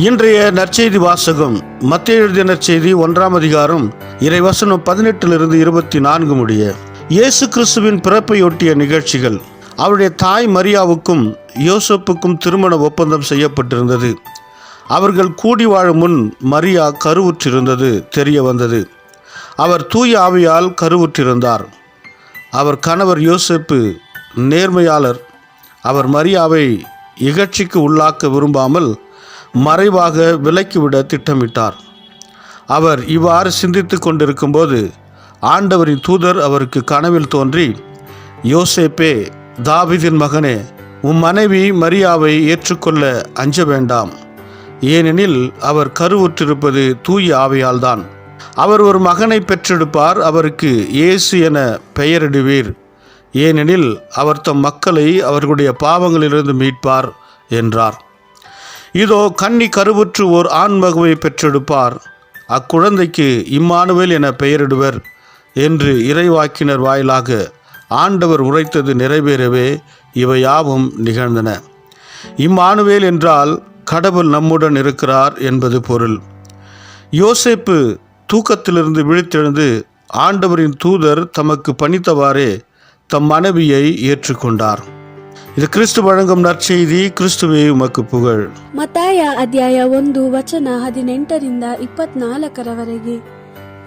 இன்றைய நற்செய்தி வாசகம் மத்தேயு எழுதிய நற்செய்தி 1ஆம் அதிகாரம் இறைவசனம் 18 24 முடிய. இயேசு கிறிஸ்துவின் பிறப்பையொட்டிய நிகழ்ச்சிகள். அவருடைய தாய் மரியாவுக்கும் யோசேப்புக்கும் திருமண ஒப்பந்தம் செய்யப்பட்டிருந்தது. அவர்கள் கூடி வாழும் முன் மரியா கருவுற்றிருந்தது தெரிய வந்தது. அவர் தூய ஆவியால் கருவுற்றிருந்தார். அவர் கணவர் யோசேப்பு நேர்மையாளர். அவர் மரியாவை இகழ்ச்சிக்கு உள்ளாக்க விரும்பாமல் மறைவாக விலக்கிவிட திட்டமிட்டார். அவர் இவ்வாறு சிந்தித்து கொண்டிருக்கும்போது ஆண்டவரின் தூதர் அவருக்கு கனவில் தோன்றி, யோசேப்பே, தாவீதின் மகனே, உம் மனைவி மரியாவை ஏற்றுக்கொள்ள அஞ்ச வேண்டாம். ஏனெனில் அவர் கருவுற்றிருப்பது தூய ஆவியால்தான். அவர் ஒரு மகனை பெற்றெடுப்பார். அவருக்கு இயேசு என பெயரிடுவீர். ஏனெனில் அவர் தம் மக்களை அவர்களுடைய பாவங்களிலிருந்து மீட்பார் என்றார். இதோ கன்னி கருவுற்று ஓர் ஆண் மகவை பெற்றெடுப்பார். அக்குழந்தைக்கு இம்மானுவேல் என பெயரிடுவர் என்று இறைவாக்கினர் வாயிலாக ஆண்டவர் உரைத்தது நிறைவேறவே இவை யாவும் நிகழ்ந்தன. இம்மானுவேல் என்றால் கடவுள் நம்முடன் இருக்கிறார் என்பது பொருள். யோசேப்பு தூக்கத்திலிருந்து விழித்தெழுந்து ஆண்டவரின் தூதர் தமக்கு பணித்தவாறே தம் மனைவியை ஏற்றுக்கொண்டார். இது கிறிஸ்து வழங்கும் நற்செய்தி. கிறிஸ்துவே உமக்கு புகழ். ಮತ್ತಾಯ ಅಧ್ಯಾಯ 1 ವಚನ 18-24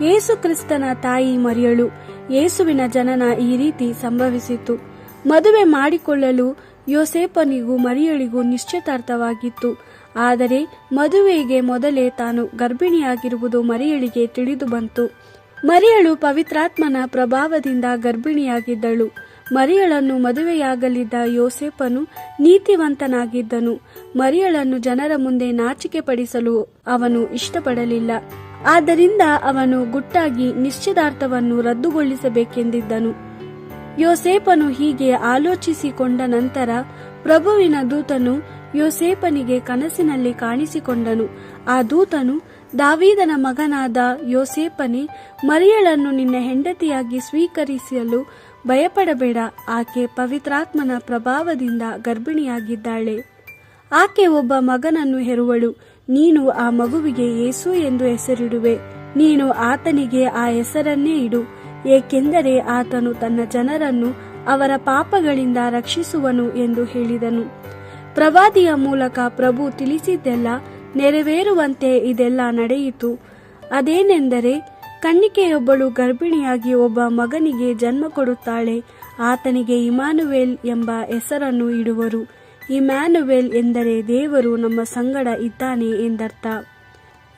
ಯೇಸು ಕ್ರಿಸ್ತನ ತಾಯಿ ಮರಿಯಳು. ಯೇಸುವಿನ ಜನನ ಈ ರೀತಿ ಸಂಭವಿಸಿತು. ಮದುವೆ ಮಾಡಿಕೊಳ್ಳಲು ಯೋಸೇಪನಿಗೂ ಮರಿಯಳಿಗೂ ನಿಶ್ಚಿತಾರ್ಥವಾಗಿತ್ತು. ಆದರೆ ಮದುವೆಗೆ ಮೊದಲೇ ತಾನು ಗರ್ಭಿಣಿಯಾಗಿರುವುದು ಮರಿಯಳಿಗೆ ತಿಳಿದು ಬಂತು. ಮರಿಯಳು ಪವಿತ್ರಾತ್ಮನ ಪ್ರಭಾವದಿಂದ ಗರ್ಭಿಣಿಯಾಗಿದ್ದಳು. ಮರಿಯಳನ್ನು ಮದುವೆಯಾಗಲಿದ್ದ ಯೋಸೇಪನು ನೀತಿವಂತನಾಗಿದ್ದನು. ಮರಿಯಳನ್ನು ಜನರ ಮುಂದೆ ನಾಚಿಕೆ ಪಡಿಸಲು ಅವನು ಇಷ್ಟಪಡಲಿಲ್ಲ. ಆದ್ದರಿಂದ ಅವನು ಗುಟ್ಟಾಗಿ ನಿಶ್ಚಿತಾರ್ಥವನ್ನು ರದ್ದುಗೊಳಿಸಬೇಕೆಂದಿದ್ದನು. ಯೋಸೇಪನು ಹೀಗೆ ಆಲೋಚಿಸಿಕೊಂಡ ನಂತರ ಪ್ರಭುವಿನ ದೂತನು ಯೋಸೇಪನಿಗೆ ಕನಸಿನಲ್ಲಿ ಕಾಣಿಸಿಕೊಂಡನು. ಆ ದೂತನು, ದಾವೀದನ ಮಗನಾದ ಯೋಸೇಪನೇ, ಮರಿಯಳನ್ನು ನಿನ್ನ ಹೆಂಡತಿಯಾಗಿ ಸ್ವೀಕರಿಸಲು ಭಯಪಡಬೇಡ. ಆಕೆ ಪವಿತ್ರಾತ್ಮನ ಪ್ರಭಾವದಿಂದ ಗರ್ಭಿಣಿಯಾಗಿದ್ದಾಳೆ. ಆಕೆ ಒಬ್ಬ ಮಗನನ್ನು ಹೆರುವಳು. ನೀನು ಆ ಮಗುವಿಗೆ ಯೇಸು ಎಂದು ಹೆಸರಿಡುವೆ. ನೀನು ಆತನಿಗೆ ಆ ಹೆಸರನ್ನೇ ಇಡು, ಏಕೆಂದರೆ ಆತನು ತನ್ನ ಜನರನ್ನು ಅವರ ಪಾಪಗಳಿಂದ ರಕ್ಷಿಸುವನು ಎಂದು ಹೇಳಿದನು. ಪ್ರವಾದಿಯ ಮೂಲಕ ಪ್ರಭು ತಿಳಿಸಿದ್ದೆಲ್ಲ ನೆರವೇರುವಂತೆ ಇದೆಲ್ಲ ನಡೆಯಿತು. ಅದೇನೆಂದರೆ, ಕನ್ನಿಕೆಯೊಬ್ಬಳು ಗರ್ಭಿಣಿಯಾಗಿ ಒಬ್ಬ ಮಗನಿಗೆ ಜನ್ಮ ಕೊಡುತ್ತಾಳೆ. ಆತನಿಗೆ ಇಮ್ಯಾನುವೇಲ್ ಎಂಬ ಹೆಸರನ್ನು ಇಡುವರು. ಇಮ್ಯಾನುವೇಲ್ ಎಂದರೆ ದೇವರು ನಮ್ಮ ಸಂಗಡ ಇದ್ದಾನೆ ಎಂದರ್ಥ.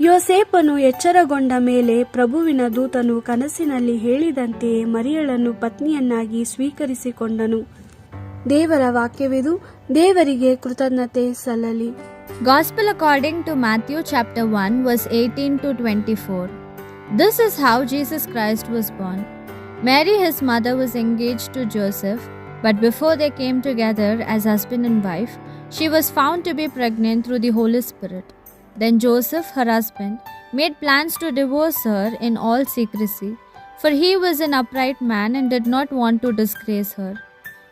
ಯೋಸೇಪನು ಎಚ್ಚರಗೊಂಡ ಮೇಲೆ ಪ್ರಭುವಿನ ದೂತನು ಕನಸಿನಲ್ಲಿ ಹೇಳಿದಂತೆಯೇ ಮರಿಯಳನ್ನು ಪತ್ನಿಯನ್ನಾಗಿ ಸ್ವೀಕರಿಸಿಕೊಂಡನು. ದೇವರ ವಾಕ್ಯವಿದು. ದೇವರಿಗೆ ಕೃತಜ್ಞತೆ ಸಲ್ಲಲಿ. Gospel according to Matthew chapter 1 verse 18-24. This is how Jesus Christ was born. Mary, his mother, was engaged to Joseph, but before they came together as husband and wife, she was found to be pregnant through the Holy Spirit. Then Joseph, her husband, made plans to divorce her in all secrecy, for he was an upright man and did not want to disgrace her.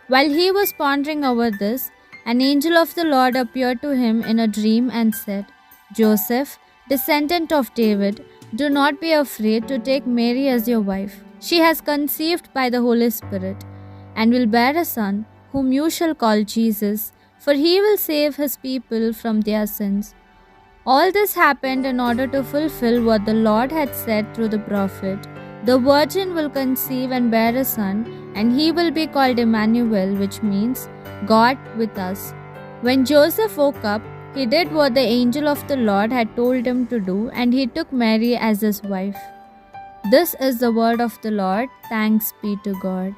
While he was pondering over this, an angel of the Lord appeared to him in a dream and said, Joseph, descendant of David, do not be afraid to take Mary as your wife. She has conceived by the Holy Spirit and will bear a son, whom you shall call Jesus, for he will save his people from their sins. All this happened in order to fulfill what the Lord had said through the prophet. The virgin will conceive and bear a son, and he will be called Emmanuel, which means God with us. When Joseph woke up, he did what the angel of the Lord had told him to do, and he took Mary as his wife. This is the word of the Lord. Thanks be to God.